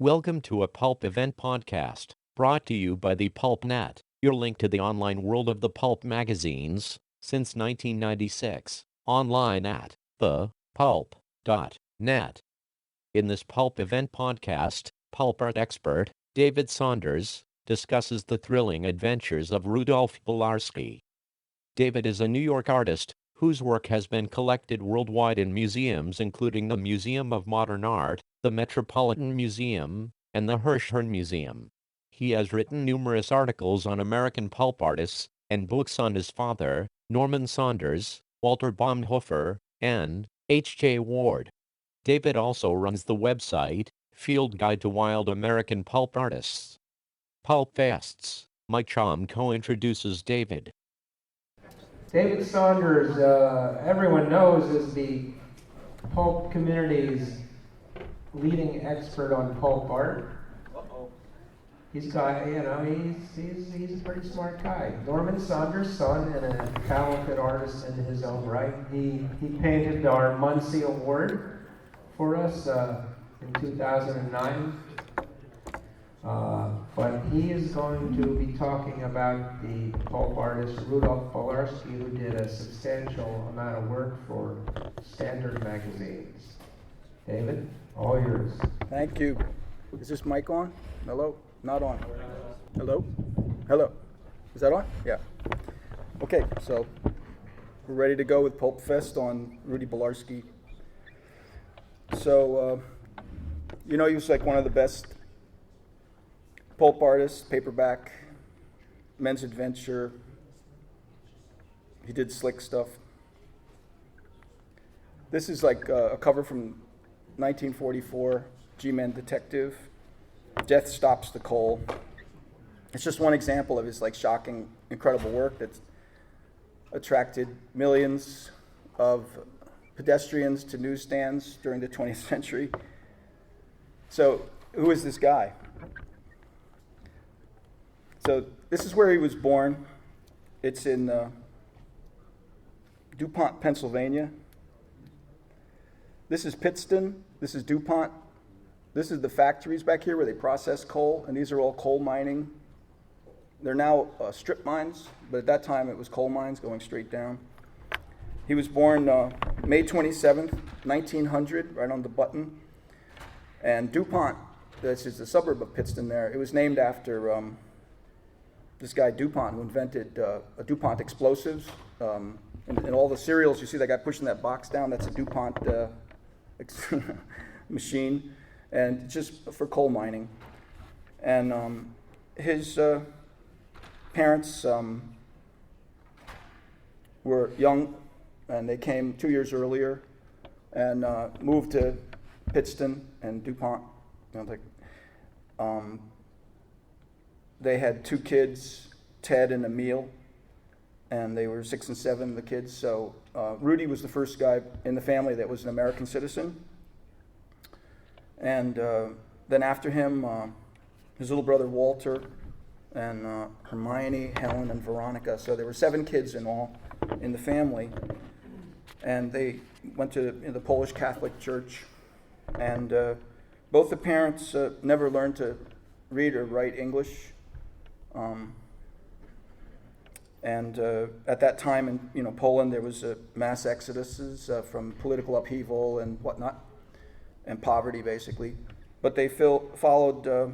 Welcome to a Pulp Event podcast, brought to you by the PulpNet, your link to the online world of the pulp magazines, since 1996, online at thepulp.net. In this Pulp Event podcast, pulp art expert David Saunders discusses the thrilling adventures of Rudolph Belarski. David is a New York artist whose work has been collected worldwide in museums including the Museum of Modern Art, the Metropolitan Museum, and the Hirshhorn Museum. He has written numerous articles on American pulp artists and books on his father, Norman Saunders, Walter Baumhofer, and H.J. Ward. David also runs the website, Field Guide to Wild American Pulp Artists. PulpFests. Mike Chom co-introduces David. David Saunders, everyone knows, is the pulp community's leading expert on pulp art. He's got, he's a pretty smart guy. Norman Saunders' son and a talented artist in his own right. He painted our Muncie Award for us in 2009. But he is going to be talking about the pulp artist Rudolph Belarski, who did a substantial amount of work for standard magazines. David, all yours. Thank you. Is this mic on? Hello? Not on. Hello? Hello. Is that on? Yeah. Okay, so we're ready to go with PulpFest on Rudy Belarski. So, he was like one of the best pulp artists, paperback, men's adventure. He did slick stuff. This is like a cover from 1944, G-Men Detective. Death Stops the Coal. It's just one example of his like shocking, incredible work that's attracted millions of pedestrians to newsstands during the 20th century. So, who is this guy? So this is where he was born. It's in DuPont, Pennsylvania. This is Pittston. This is DuPont. This is the factories back here where they process coal, and these are all coal mining. They're now strip mines, but at that time it was coal mines going straight down. He was born May 27th, 1900, right on the button. And DuPont, this is a suburb of Pittston there, it was named after this guy DuPont, who invented DuPont explosives. In all the cereals, you see that guy pushing that box down, that's a DuPont machine, and just for coal mining. And his parents were young, and they came 2 years earlier and moved to Pittston and DuPont. They had two kids, Ted and Emil, and they were 6 and 7, the kids. So Rudy was the first guy in the family that was an American citizen. And then after him, his little brother Walter, and Hermione, Helen, and Veronica. So there were 7 kids in all in the family. And they went to the Polish Catholic Church. And both the parents never learned to read or write English. At that time in Poland, there was mass exoduses from political upheaval and whatnot, and poverty basically. But they followed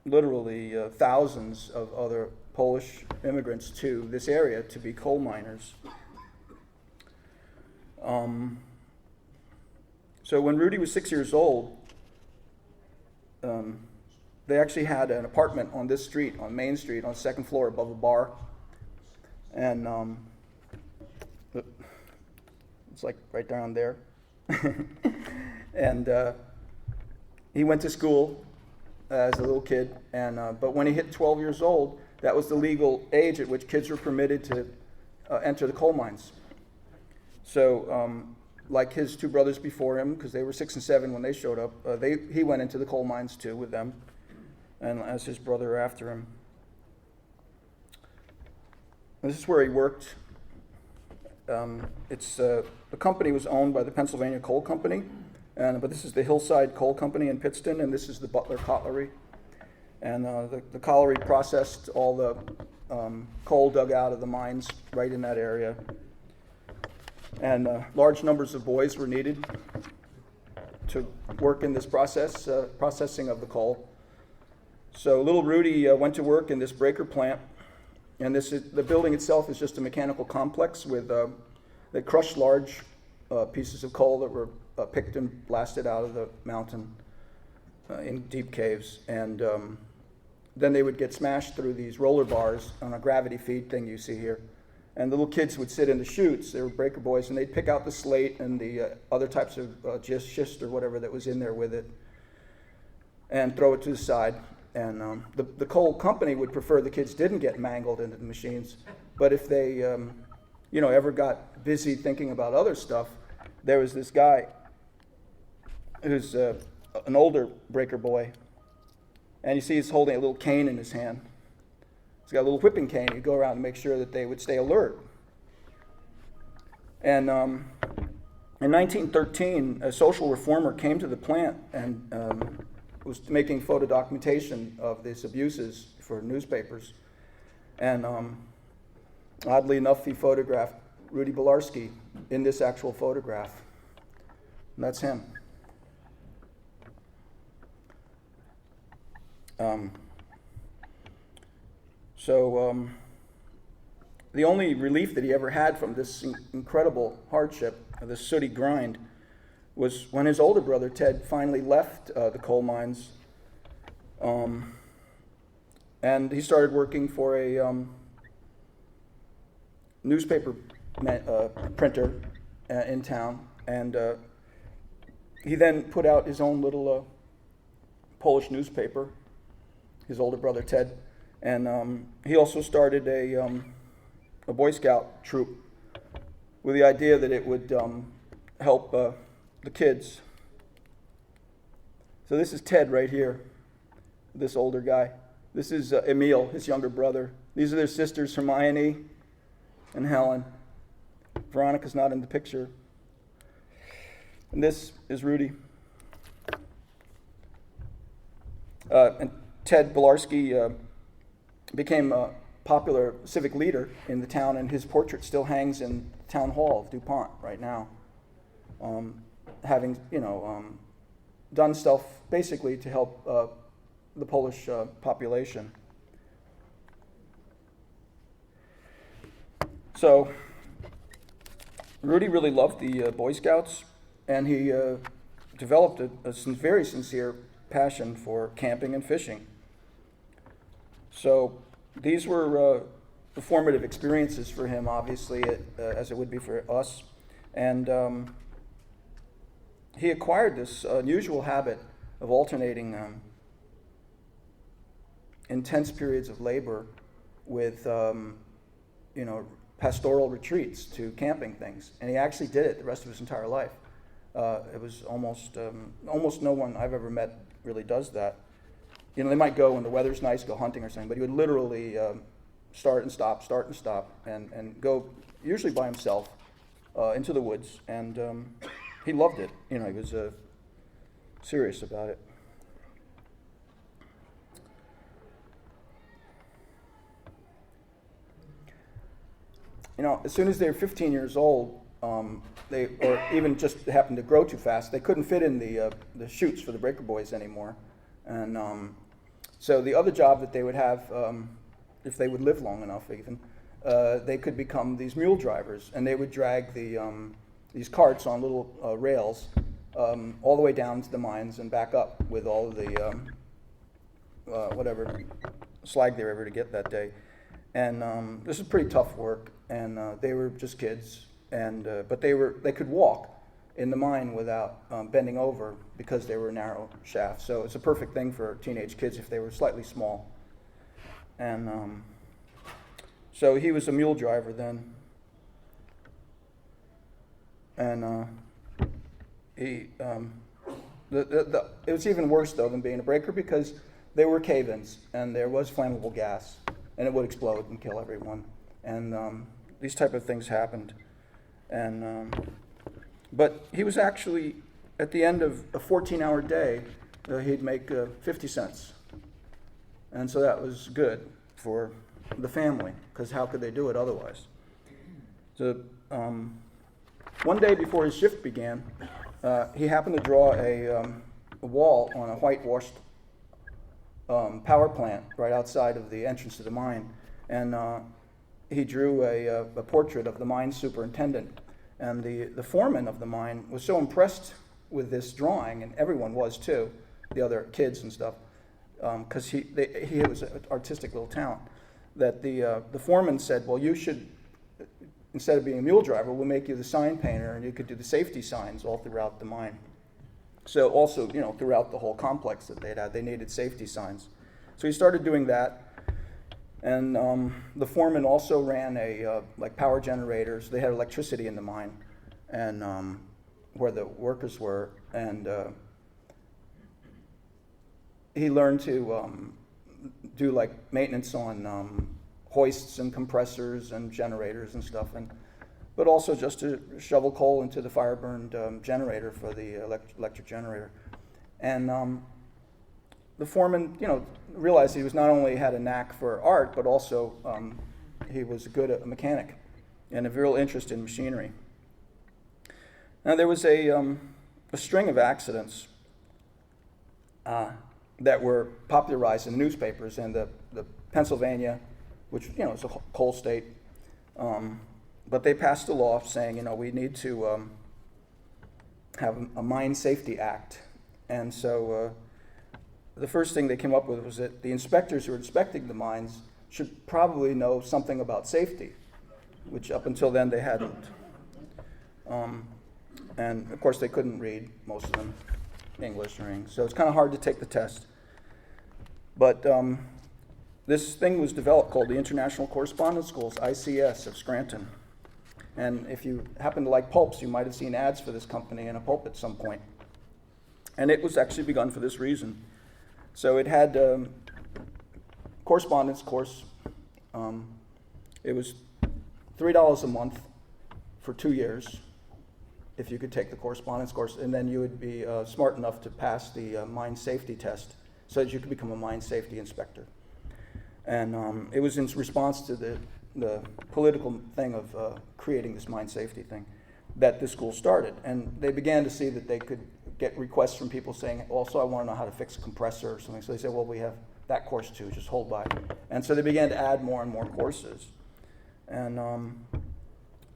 literally thousands of other Polish immigrants to this area to be coal miners. So when Rudy was 6 years old, they actually had an apartment on this street, on Main Street, on the second floor above a bar. And it's like right down there. And he went to school as a little kid. But when he hit 12 years old, that was the legal age at which kids were permitted to enter the coal mines. So like his two brothers before him, because they were 6 and 7 when they showed up, he went into the coal mines too with them, and as his brother after him. This is where he worked. The company was owned by the Pennsylvania Coal Company, But this is the Hillside Coal Company in Pittston, and this is the Butler Colliery. And the colliery processed all the coal dug out of the mines right in that area. And large numbers of boys were needed to work in this processing of the coal. So little Rudy went to work in this breaker plant, and the building itself is just a mechanical complex with that crushed large pieces of coal that were picked and blasted out of the mountain in deep caves, and then they would get smashed through these roller bars on a gravity feed thing you see here. And the little kids would sit in the chutes, they were breaker boys, and they'd pick out the slate and the other types of schist or whatever that was in there with it and throw it to the side. And the coal company would prefer the kids didn't get mangled into the machines, but if they ever got busy thinking about other stuff, there was this guy who's an older breaker boy, and you see he's holding a little cane in his hand. He's got a little whipping cane. He'd go around and make sure that they would stay alert. And in 1913, a social reformer came to the plant and was making photo documentation of these abuses for newspapers. And oddly enough, he photographed Rudy Belarski in this actual photograph. And that's him. The only relief that he ever had from this incredible hardship, this sooty grind, was when his older brother Ted finally left the coal mines, and he started working for a newspaper printer in town, and he then put out his own little Polish newspaper, his older brother Ted, and he also started a Boy Scout troop with the idea that it would help the kids. So this is Ted right here, this older guy. This is Emil, his younger brother. These are their sisters, Hermione and Helen. Veronica's not in the picture. And this is Rudy. And Ted Belarski became a popular civic leader in the town, and his portrait still hangs in Town Hall of DuPont right now, having done stuff basically to help the Polish population. So Rudy really loved the Boy Scouts, and he developed a very sincere passion for camping and fishing. So these were formative experiences for him, obviously, as it would be for us. And he acquired this unusual habit of alternating intense periods of labor with, pastoral retreats to camping things. And he actually did it the rest of his entire life. It was almost no one I've ever met really does that. They might go when the weather's nice, go hunting or something, but he would literally start and stop, and go, usually by himself, into the woods. And he loved it. He was serious about it. As soon as they were 15 years old, they, or even just happened to grow too fast, they couldn't fit in the chutes for the breaker boys anymore. And so the other job that they would have, if they would live long enough even, they could become these mule drivers, and they would drag these carts on little rails all the way down to the mines and back up with all of the whatever slag they were able to get that day. And this was pretty tough work, and they were just kids, and but they could walk in the mine without bending over because they were narrow shafts. So it's a perfect thing for teenage kids if they were slightly small. And so he was a mule driver then. And it was even worse, though, than being a breaker, because they were cave-ins, and there was flammable gas, and it would explode and kill everyone. And these type of things happened. And but he was actually at the end of a 14-hour day, he'd make 50 cents. And so that was good for the family, because how could they do it otherwise? So one day before his shift began, he happened to draw a wall on a whitewashed power plant right outside of the entrance to the mine. And he drew a portrait of the mine superintendent. And the foreman of the mine was so impressed with this drawing, and everyone was too, the other kids and stuff, because he was an artistic little talent, that the foreman said, well, you should, instead of being a mule driver, we'll make you the sign painter, and you could do the safety signs all throughout the mine. So also, throughout the whole complex that they'd had, they needed safety signs. So he started doing that. And the foreman also ran like power generators. They had electricity in the mine, and where the workers were. And he learned to do like maintenance on hoists and compressors and generators and stuff, but also just to shovel coal into the fire-burned generator for the electric generator. And the foreman, realized he was not only had a knack for art, but also he was good at a mechanic and a real interest in machinery. Now there was a string of accidents that were popularized in the newspapers, and the Pennsylvania, which is a coal state, but they passed a law saying we need to have a Mine Safety Act, and so. The first thing they came up with was that the inspectors who were inspecting the mines should probably know something about safety, which up until then they hadn't. And of course they couldn't read, most of them, English or anything, so it's kind of hard to take the test. But this thing was developed called the International Correspondence Schools, ICS, of Scranton. And if you happen to like pulps, you might have seen ads for this company in a pulp at some point. And it was actually begun for this reason. So it had correspondence course. It was $3 a month for 2 years if you could take the correspondence course, and then you would be smart enough to pass the mine safety test so that you could become a mine safety inspector. And it was in response to the political thing of creating this mine safety thing that the school started. And they began to see that they could get requests from people saying, also, I want to know how to fix a compressor or something. So they said, well, we have that course too, just hold by. And so they began to add more and more courses. And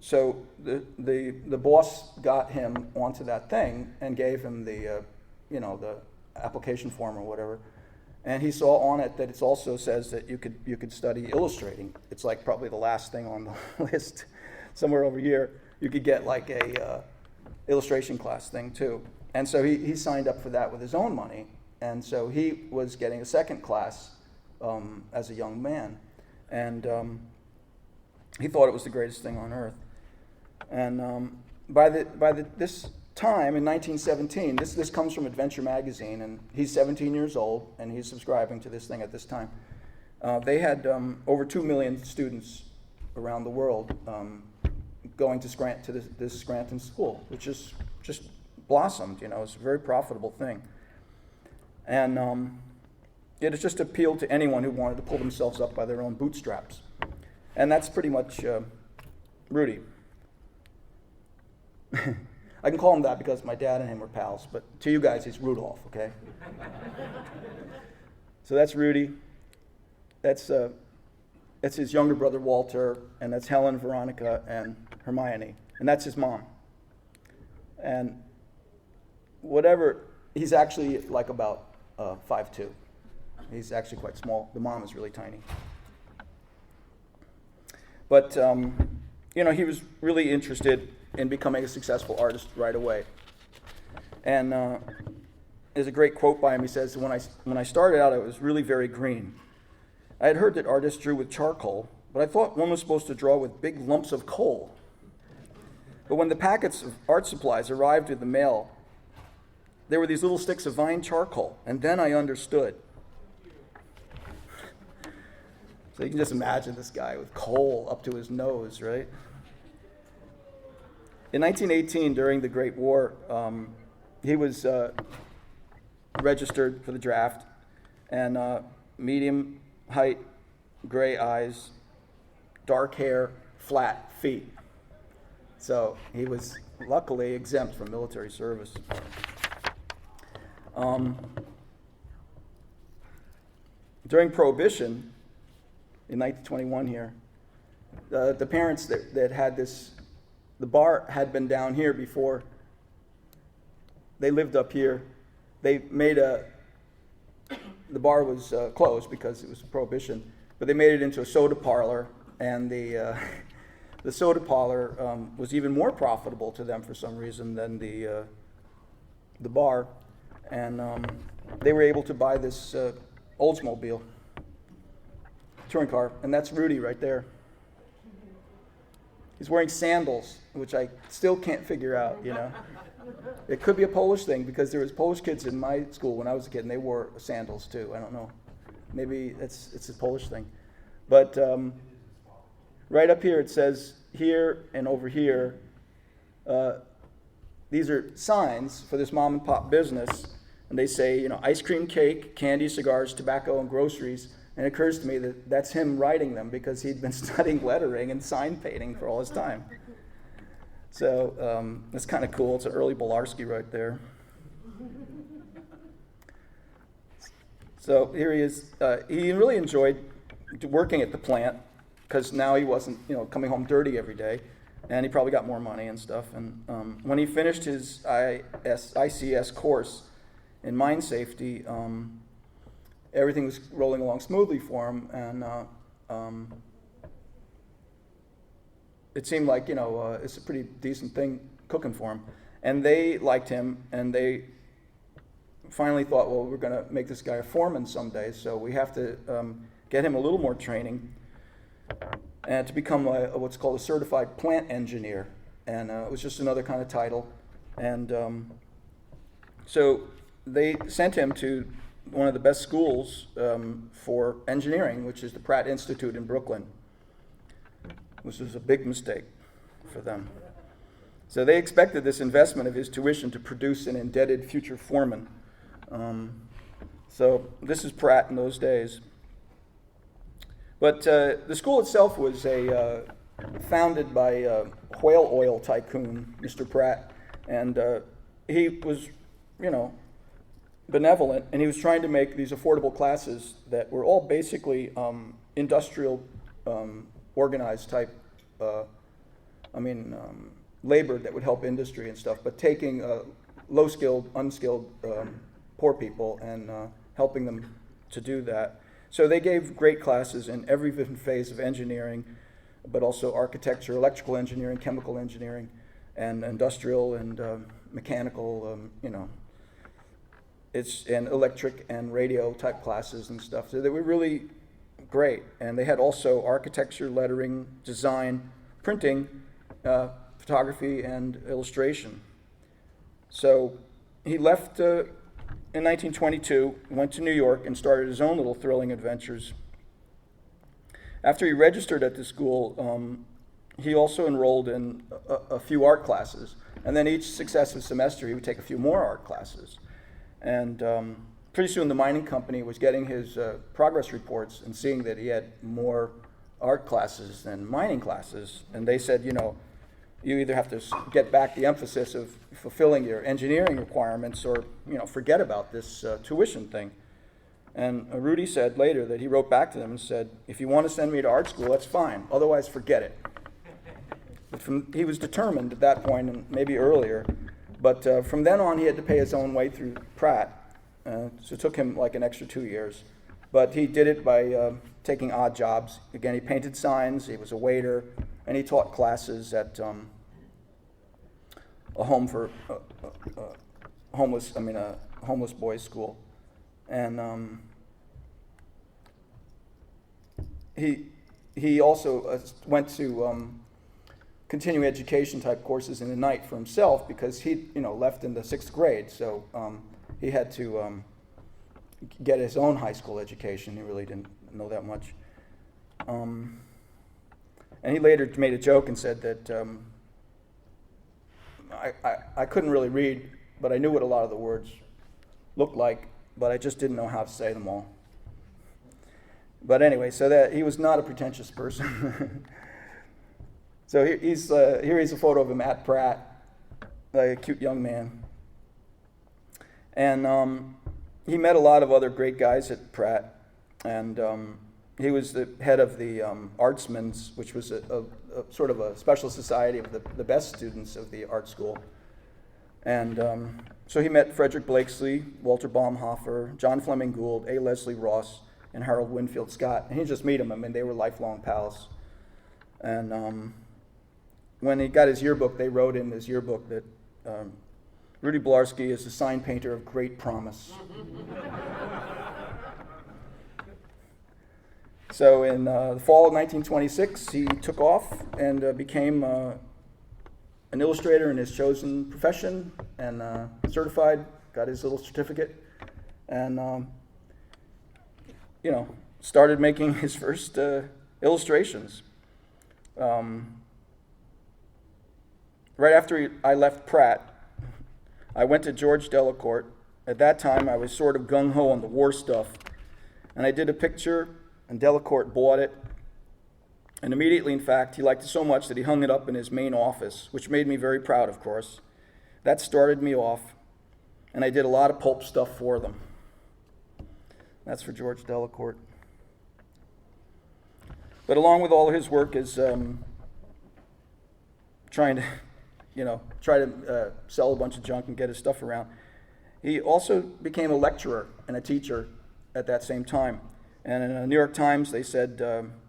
so the boss got him onto that thing and gave him the application form or whatever. And he saw on it that it also says that you could study illustrating. It's like probably the last thing on the list. Somewhere over here, you could get like a illustration class thing too. And so he signed up for that with his own money. And so he was getting a second class as a young man. And he thought it was the greatest thing on earth. And by this time, in 1917, this comes from Adventure Magazine, and he's 17 years old, and he's subscribing to this thing at this time. They had over 2 million students around the world going to this Scranton school, which is just blossomed, it's a very profitable thing. And it has just appealed to anyone who wanted to pull themselves up by their own bootstraps. And that's pretty much Rudy. I can call him that because my dad and him were pals, but to you guys, he's Rudolph, okay? So that's Rudy. That's his younger brother, Walter, and that's Helen, Veronica, and Hermione. And that's his mom. And he's actually like about 5'2". He's actually quite small. The mom is really tiny. But, he was really interested in becoming a successful artist right away. And there's a great quote by him. He says, when I started out, I was really very green. I had heard that artists drew with charcoal, but I thought one was supposed to draw with big lumps of coal. But when the packets of art supplies arrived with the mail, there were these little sticks of vine charcoal, and then I understood. So you can just imagine this guy with coal up to his nose, right? In 1918, during the Great War, he was registered for the draft, and medium height, gray eyes, dark hair, flat feet. So he was luckily exempt from military service. During Prohibition, in 1921 here, the parents that had this, the bar had been down here before. They lived up here. They made the bar was closed because it was Prohibition, but they made it into a soda parlor, and the soda parlor was even more profitable to them for some reason than the bar, and they were able to buy this Oldsmobile touring car, and that's Rudy right there. He's wearing sandals, which I still can't figure out, you know. It could be a Polish thing, because there was Polish kids in my school when I was a kid, and they wore sandals too. I don't know. Maybe it's a Polish thing. But right up here it says, here and over here, these are signs for this mom and pop business, and they say, you know, ice cream, cake, candy, cigars, tobacco, and groceries. And it occurs to me that that's him writing them, because he'd been studying lettering and sign painting for all his time. So it's kind of cool. It's an early Belarski right there. So here he is. He really enjoyed working at the plant, because now he wasn't, you know, coming home dirty every day, and he probably got more money and stuff. And when he finished his ICS course in mine safety, everything was rolling along smoothly for him, and it seemed like, you know, it's a pretty decent thing cooking for him. And they liked him, and they finally thought, well, we're going to make this guy a foreman someday, so we have to get him a little more training and to become what's called a certified plant engineer. And it was just another kind of title. And so they sent him to one of the best schools for engineering, which is the Pratt Institute in Brooklyn, which was a big mistake for them. So they expected this investment of his tuition to produce an indebted future foreman. So this is Pratt in those days. But the school itself was founded by a whale oil tycoon, Mr. Pratt, and he was, you know, benevolent, and he was trying to make these affordable classes that were all basically industrial, organized type, labor that would help industry and stuff, but taking low-skilled, unskilled, poor people and helping them to do that. So they gave great classes in every phase of engineering, but also architecture, electrical engineering, chemical engineering, and industrial and mechanical, and electric and radio type classes and stuff. So they were really great. And they had also architecture, lettering, design, printing, photography, and illustration. So he left in 1922, went to New York, and started his own little thrilling adventures. After he registered at the school, he also enrolled in a few art classes. And then each successive semester, he would take a few more art classes. And pretty soon the mining company was getting his progress reports and seeing that he had more art classes than mining classes. And they said, you know, you either have to get back the emphasis of fulfilling your engineering requirements or, you know, forget about this tuition thing. And Rudy said later that he wrote back to them and said, if you want to send me to art school, that's fine. Otherwise, forget it. But he was determined at that point, and maybe earlier. But from then on, he had to pay his own way through Pratt. So it took him like an extra 2 years. But he did it by taking odd jobs. Again, he painted signs, he was a waiter, and he taught classes at a home for homeless boys' school. And he also went to continuing education type courses in the night for himself, because he, you know, left in the 6th grade. So he had to get his own high school education. He really didn't know that much. And he later made a joke and said that I couldn't really read but I knew what a lot of the words looked like, but I just didn't know how to say them all. But anyway, so that he was not a pretentious person. So here he's a photo of him at Pratt, like a cute young man. And he met a lot of other great guys at Pratt, and he was the head of the Artsmen's, which was a sort of a special society of the best students of the art school. And so he met Frederick Blakesley, Walter Baumhofer, John Fleming Gould, A. Leslie Ross, and Harold Winfield Scott. And he just meet them. I mean, they were lifelong pals. And when he got his yearbook, they wrote in his yearbook that Rudy Belarski is a sign painter of great promise. So in the fall of 1926, he took off and became an illustrator in his chosen profession, and certified, got his little certificate, and started making his first illustrations. Right after I left Pratt, I went to George Delacourt. At that time, I was sort of gung-ho on the war stuff, and I did a picture, and Delacourt bought it. And immediately, in fact, he liked it so much that he hung it up in his main office, which made me very proud, of course. That started me off, and I did a lot of pulp stuff for them. That's for George Delacourt. But along with all of his work is trying to, sell a bunch of junk and get his stuff around. He also became a lecturer and a teacher at that same time. And in the New York Times, they said,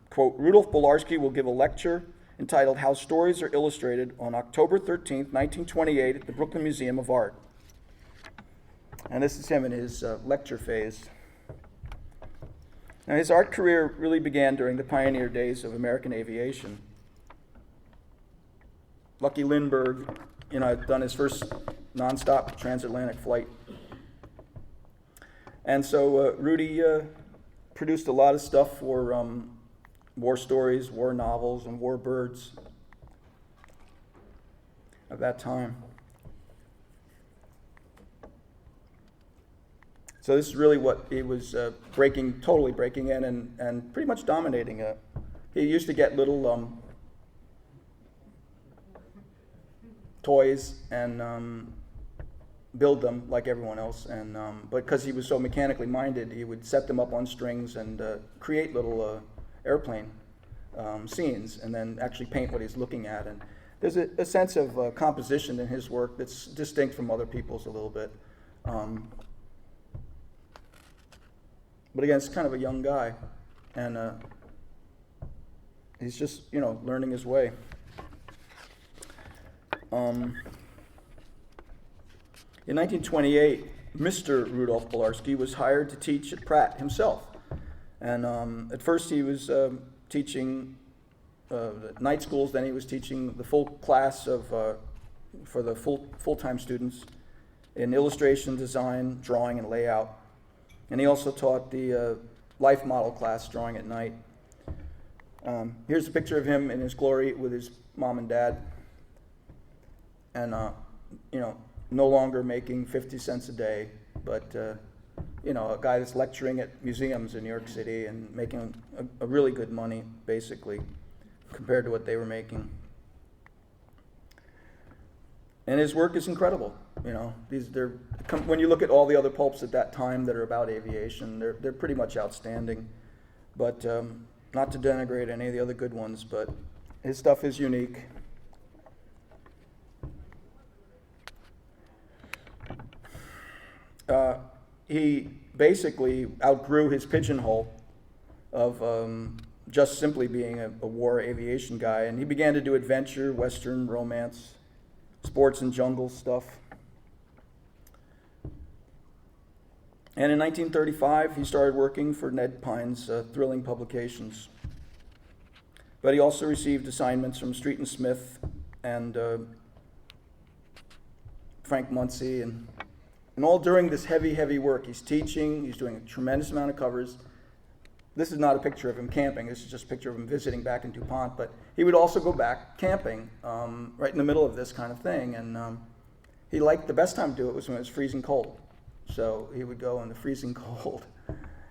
quote, Rudolph Belarski will give a lecture entitled How Stories Are Illustrated on October 13th, 1928 at the Brooklyn Museum of Art. And this is him in his lecture phase. Now, his art career really began during the pioneer days of American aviation. Lucky Lindbergh, had done his first nonstop transatlantic flight. And so Rudy produced a lot of stuff for war stories, war novels, and war birds of that time. So this is really what he was totally breaking in and pretty much dominating. He used to get little toys and build them like everyone else, and but because he was so mechanically minded, he would set them up on strings and create little airplane scenes, and then actually paint what he's looking at. And there's a sense of composition in his work that's distinct from other people's a little bit. But again, it's kind of a young guy, and he's just, learning his way. In 1928, Mr. Rudolph Belarski was hired to teach at Pratt himself. And at first he was teaching night schools, then he was teaching the full class for the full-time students in illustration, design, drawing, and layout. And he also taught the life model class, drawing at night. Here's a picture of him in his glory with his mom and dad. And, no longer making 50 cents a day, but, a guy that's lecturing at museums in New York City and making a really good money, basically, compared to what they were making. And his work is incredible. When you look at all the other pulps at that time that are about aviation, they're pretty much outstanding. But not to denigrate any of the other good ones, but his stuff is unique. He basically outgrew his pigeonhole of just simply being a war aviation guy, and he began to do adventure, western, romance, sports and jungle stuff. And in 1935, he started working for Ned Pine's Thrilling Publications. But he also received assignments from Street and Smith and Frank Muncie, and all during this heavy work. He's teaching, he's doing a tremendous amount of covers. This is not a picture of him camping, this is just a picture of him visiting back in DuPont, but he would also go back camping right in the middle of this kind of thing. And he liked the best time to do it was when it was freezing cold. So he would go in the freezing cold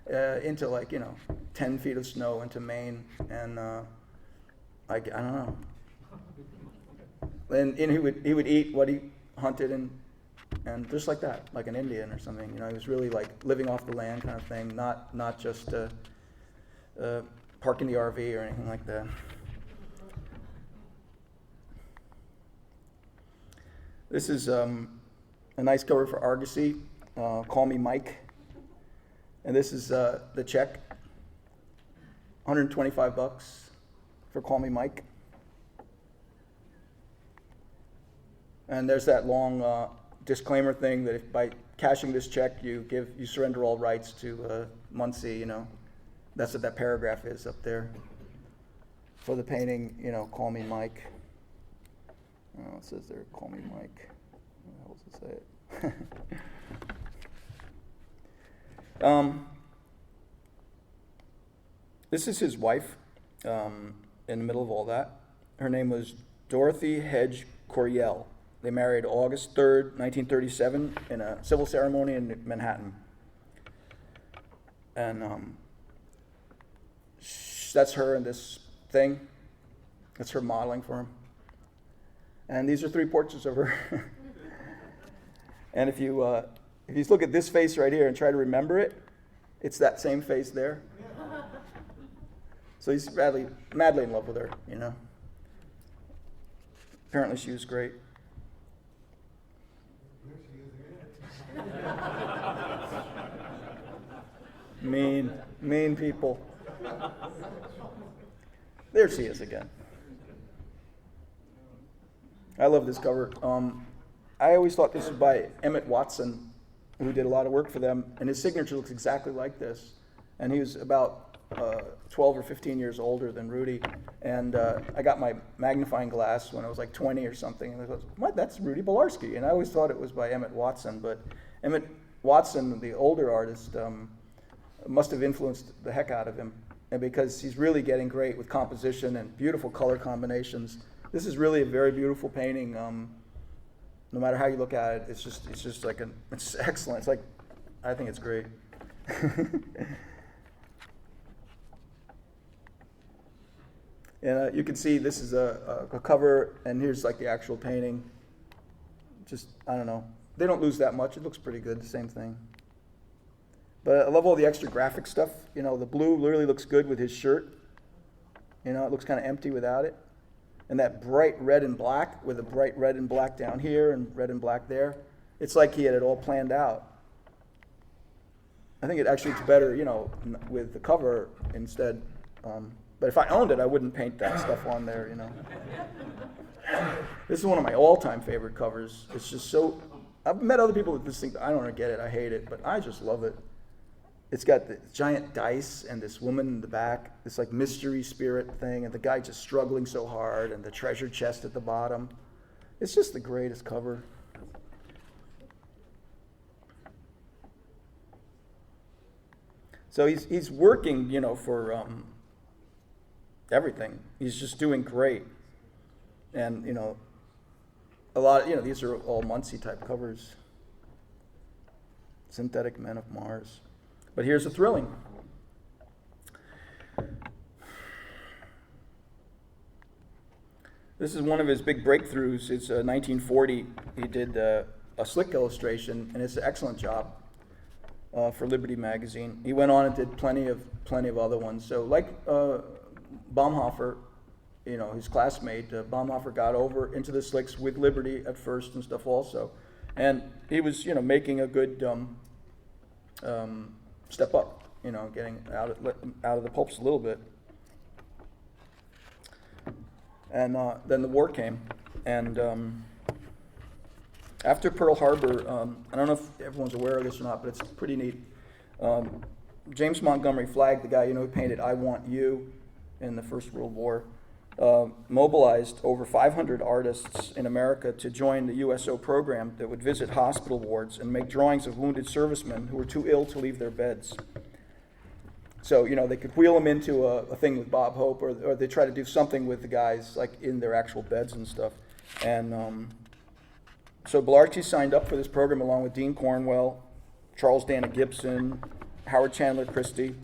into 10 feet of snow into Maine, and I don't know. And he would eat what he hunted and just like that, like an Indian or something. He was really like living off the land kind of thing, not just parking the RV or anything like that. This is a nice cover for Argosy, Call Me Mike. And this is the check, $125 for Call Me Mike. And there's that long disclaimer thing that if by cashing this check you surrender all rights to Muncie, That's what that paragraph is up there. For the painting, Call Me Mike. Oh, it says there, Call Me Mike. What the hell does it say? This is his wife in the middle of all that. Her name was Dorothy Hedge Coriel. They married August 3rd, 1937 in a civil ceremony in Manhattan. And that's her in this thing. That's her modeling for him. And these are 3 portraits of her. And if you look at this face right here and try to remember it, it's that same face there. So he's madly in love with her, Apparently she was great. Mean people. There she is again. I love this cover. I always thought this was by Emmett Watson, who did a lot of work for them, and his signature looks exactly like this. And he was about 12 or 15 years older than Rudy. And I got my magnifying glass when I was like 20 or something, and I thought, what? That's Rudy Belarski. And I always thought it was by Emmett Watson, but Emmett Watson, the older artist, must have influenced the heck out of him, and because he's really getting great with composition and beautiful color combinations. This is really a very beautiful painting. No matter how you look at it, it's just it's excellent. It's like, I think it's great. And you can see this is a cover, and here's like the actual painting. Just, I don't know. They don't lose that much. It looks pretty good, the same thing. But I love all the extra graphic stuff. The blue really looks good with his shirt. It looks kind of empty without it. And that bright red and black, with a bright red and black down here and red and black there. It's like he had it all planned out. I think it actually looks better, with the cover instead. But if I owned it, I wouldn't paint that stuff on there, This is one of my all-time favorite covers. It's just so... I've met other people that just think, I don't get it, I hate it, but I just love it. It's got the giant dice and this woman in the back, this like mystery spirit thing, and the guy just struggling so hard, and the treasure chest at the bottom. It's just the greatest cover. So he's working, for everything. He's just doing great. And, a lot of, these are all Muncie type covers. Synthetic Men of Mars. But here's the Thrilling. This is one of his big breakthroughs. It's 1940. He did a slick illustration, and it's an excellent job for Liberty magazine. He went on and did plenty of other ones. So like Baumhofer, his classmate, Baumhofer got over into the slicks with Liberty at first and stuff also. And he was, making a good step up, getting out of the pulps a little bit. And then the war came. And after Pearl Harbor, I don't know if everyone's aware of this or not, but it's pretty neat. James Montgomery Flagg, the guy, who painted I Want You in the First World War, mobilized over 500 artists in America to join the USO program that would visit hospital wards and make drawings of wounded servicemen who were too ill to leave their beds. So, they could wheel them into a thing with Bob Hope, or they try to do something with the guys, like in their actual beds and stuff. And So Belarski signed up for this program along with Dean Cornwell, Charles Dana Gibson, Howard Chandler Christie.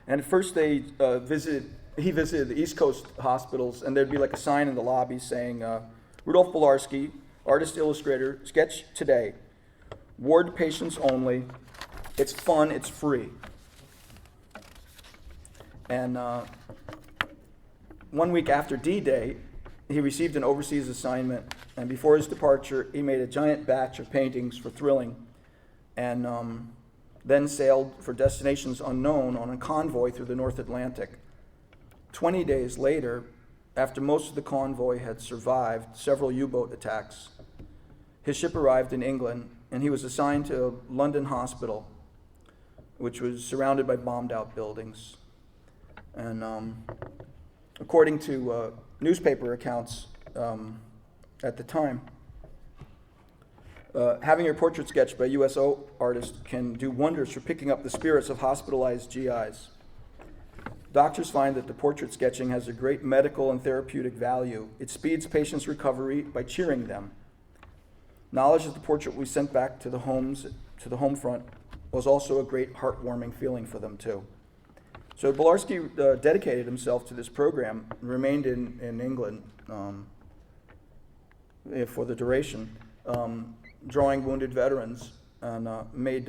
And at first he visited the East Coast hospitals, and there'd be like a sign in the lobby saying, Rudolph Belarski, artist illustrator, sketch today. Ward patients only. It's fun, it's free. And 1 week after D-Day, he received an overseas assignment, and before his departure, he made a giant batch of paintings for Thrilling, and then sailed for destinations unknown on a convoy through the North Atlantic. 20 days later, after most of the convoy had survived several U-boat attacks, his ship arrived in England, and he was assigned to a London hospital, which was surrounded by bombed-out buildings. And according to newspaper accounts at the time, having your portrait sketched by a USO artist can do wonders for picking up the spirits of hospitalized GIs. Doctors find that the portrait sketching has a great medical and therapeutic value. It speeds patients' recovery by cheering them. Knowledge that the portrait we sent back to the home front was also a great heartwarming feeling for them too. So Belarski dedicated himself to this program and remained in England for the duration, drawing wounded veterans, and made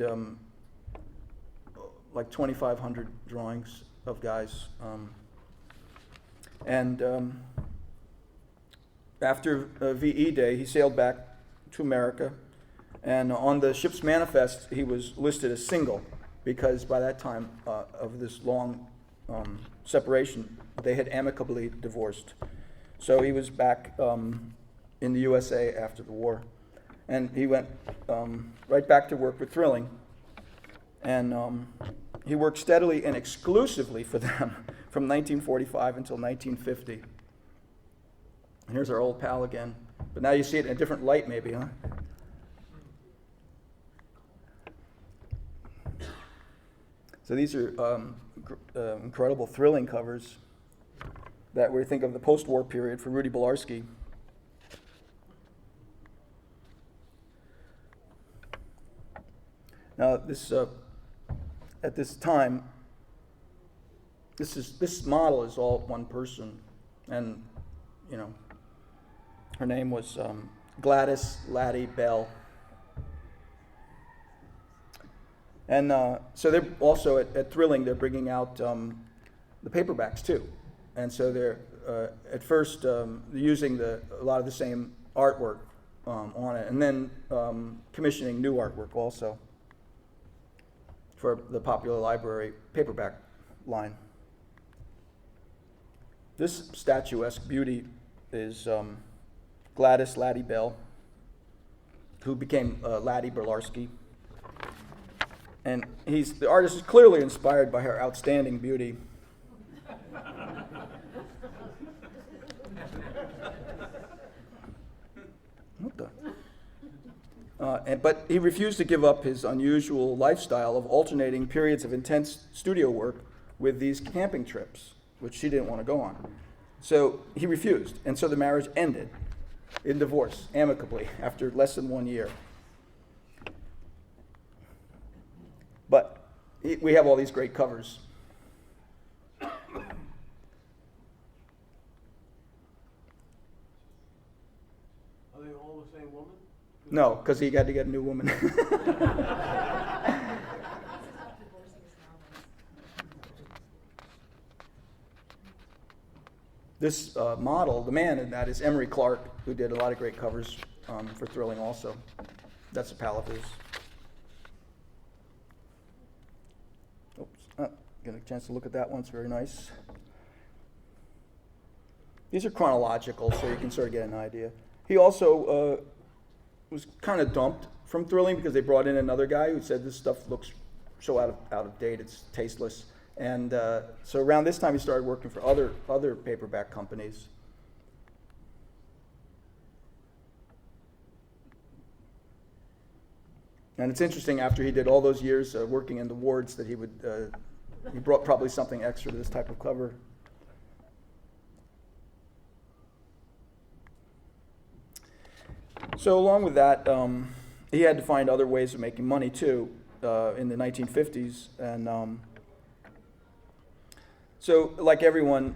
like 2,500 drawings of guys. After VE Day, he sailed back to America, and on the ship's manifest, he was listed as single, because by that time of this long separation, they had amicably divorced. So he was back in the USA after the war. And he went right back to work with Thrilling. And he worked steadily and exclusively for them from 1945 until 1950. And here's our old pal again. But now you see it in a different light maybe, huh? So these are incredible Thrilling covers that we think of the post-war period for Rudy Belarski. Now, this at this time, this model is all one person, and her name was Gladys Laddie Bell. And so they're also at Thrilling, they're bringing out the paperbacks too. And so they're at first using a lot of the same artwork on it, and then commissioning new artwork also for the Popular Library paperback line. This statuesque beauty is Gladys Laddie Bell, who became Laddie Belarski. And the artist is clearly inspired by her outstanding beauty. What the? But he refused to give up his unusual lifestyle of alternating periods of intense studio work with these camping trips, which she didn't want to go on. So he refused, and so the marriage ended in divorce, amicably, after less than 1 year. But we have all these great covers. Are they all the same woman? No, because he had to get a new woman. This model, the man in that, is Emery Clark, who did a lot of great covers for Thrilling also. That's a pal of his. Oops, get a chance to look at that one. It's very nice. These are chronological, so you can sort of get an idea. He also was kind of dumped from Thrilling because they brought in another guy who said this stuff looks so out of date, it's tasteless. And so around this time, he started working for other paperback companies. And it's interesting, after he did all those years working in the wards, that he brought probably something extra to this type of cover. So along with that, he had to find other ways of making money too in the 1950s. And so like everyone,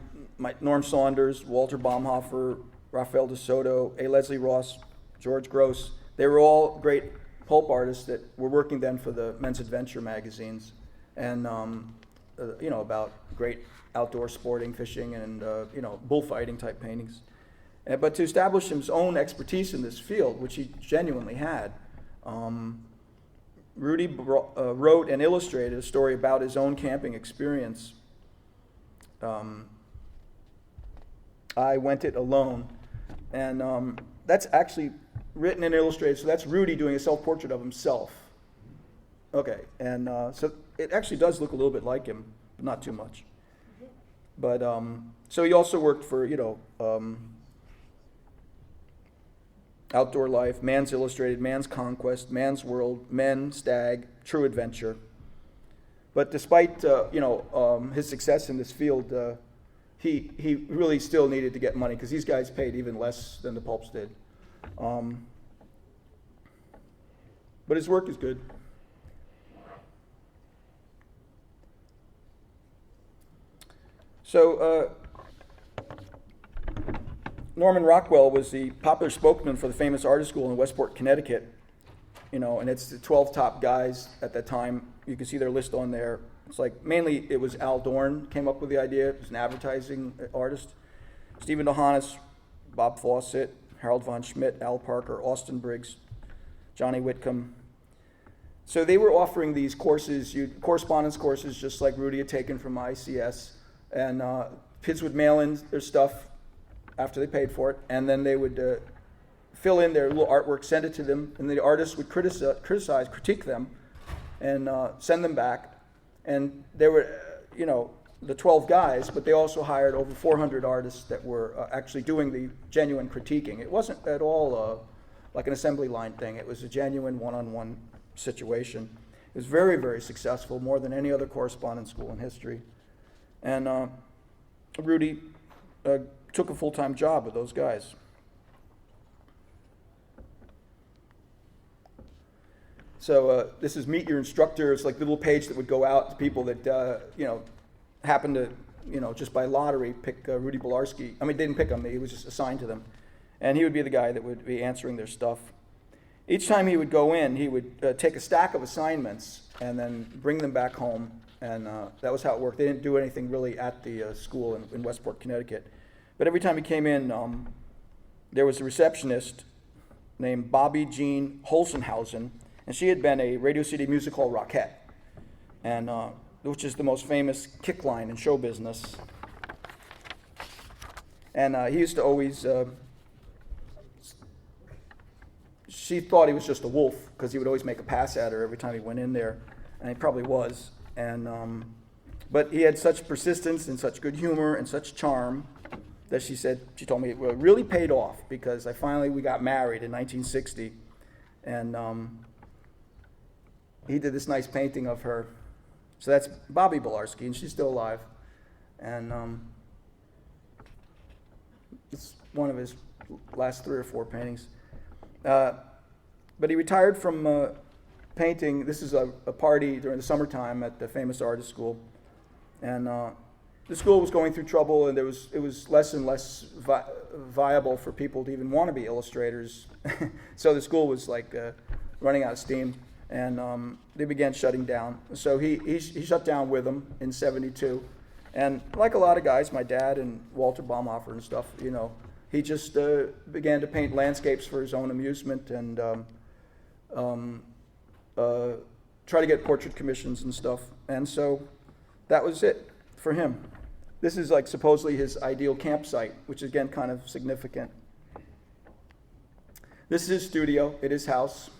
Norm Saunders, Walter Baumhofer, Raphael de Soto, A. Leslie Ross, George Gross, they were all great pulp artists that were working then for the Men's Adventure magazines, and about great outdoor sporting, fishing, and bullfighting type paintings. But to establish his own expertise in this field, which he genuinely had, Rudy wrote and illustrated a story about his own camping experience. I Went It Alone, and that's actually written and illustrated, so that's Rudy doing a self-portrait of himself. Okay, and so it actually does look a little bit like him, but not too much. But so he also worked for Outdoor Life, Man's Illustrated, Man's Conquest, Man's World, Men, Stag, True Adventure. But despite his success in this field, he really still needed to get money because these guys paid even less than the pulps did. But his work is good. So Norman Rockwell was the popular spokesman for the famous artist school in Westport, Connecticut. And it's the 12 top guys at that time. You can see their list on there. It's like mainly it was Al Dorn came up with the idea. He was an advertising artist. Stephen DeHanis, Bob Fawcett, Harold von Schmidt, Al Parker, Austin Briggs, Johnny Whitcomb. So they were offering these courses, correspondence courses, just like Rudy had taken from ICS. And kids would mail in their stuff after they paid for it, and then they would fill in their little artwork, send it to them, and the artists would critique them, and send them back. And they were, the 12 guys, but they also hired over 400 artists that were actually doing the genuine critiquing. It wasn't at all like an assembly line thing. It was a genuine one-on-one situation. It was very, very successful, more than any other correspondence school in history. And Rudy took a full-time job with those guys. So this is Meet Your Instructor. It's like the little page that would go out to people that, happened to, just by lottery pick Rudy Belarski. I mean, they didn't pick him. He was just assigned to them. And he would be the guy that would be answering their stuff. Each time he would go in, he would take a stack of assignments and then bring them back home. And that was how it worked. They didn't do anything really at the school in Westport, Connecticut. But every time he came in, there was a receptionist named Bobby Jean Holzenhausen, and she had been a Radio City Music Hall Rockette, and which is the most famous kick line in show business. And he used to always, she thought he was just a wolf because he would always make a pass at her every time he went in there, and he probably was. And but he had such persistence and such good humor and such charm that she told me it really paid off because we got married in 1960, and he did this nice painting of her. So that's Bobby Belarski, and she's still alive. And it's one of his last 3 or 4 paintings. But he retired from painting. This is a party during the summertime at the famous artist school. And the school was going through trouble, and it was less and less viable for people to even want to be illustrators. So the school was like running out of steam, and they began shutting down. So he shut down with them in '72, and like a lot of guys, my dad and Walter Baumhofer and stuff, he just began to paint landscapes for his own amusement and try to get portrait commissions and stuff. And so that was it for him. This is like supposedly his ideal campsite, which is again kind of significant. This is his studio at his house.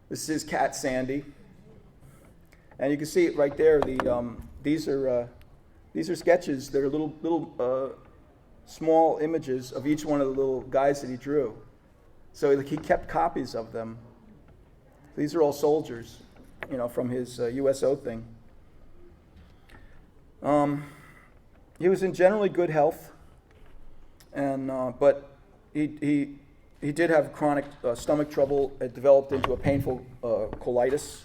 This is his cat Sandy, and you can see it right there. These are sketches. They're little small images of each one of the little guys that he drew. So he kept copies of them. These are all soldiers, from his USO thing. He was in generally good health, and but he he did have chronic stomach trouble. It developed into a painful colitis,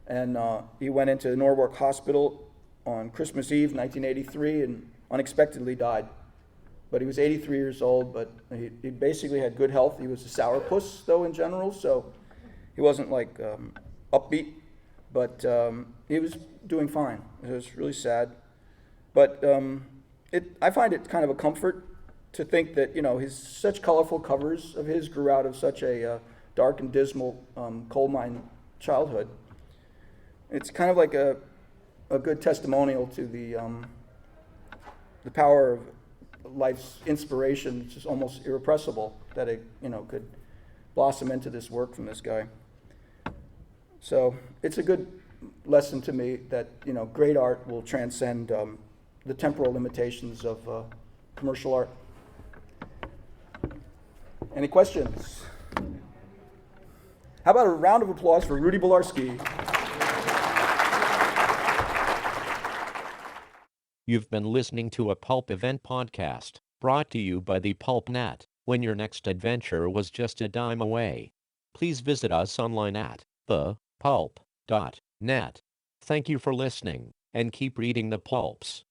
and he went into Norwalk Hospital on Christmas Eve, 1983, and unexpectedly died. But he was 83 years old, but he basically had good health. He was a sourpuss, though, in general, so he wasn't like upbeat, but he was doing fine. It was really sad. But I find it kind of a comfort to think that, such colorful covers of his grew out of such a dark and dismal coal mine childhood. It's kind of like a good testimonial to the power of life's inspiration, which is almost irrepressible, that it could blossom into this work from this guy. So it's a good lesson to me that great art will transcend the temporal limitations of commercial art. Any questions? How about a round of applause for Rudy Belarski? You've been listening to a Pulp Event podcast, brought to you by the PulpNet. When your next adventure was just a dime away, please visit us online at thepulp.net. Thank you for listening, and keep reading the pulps.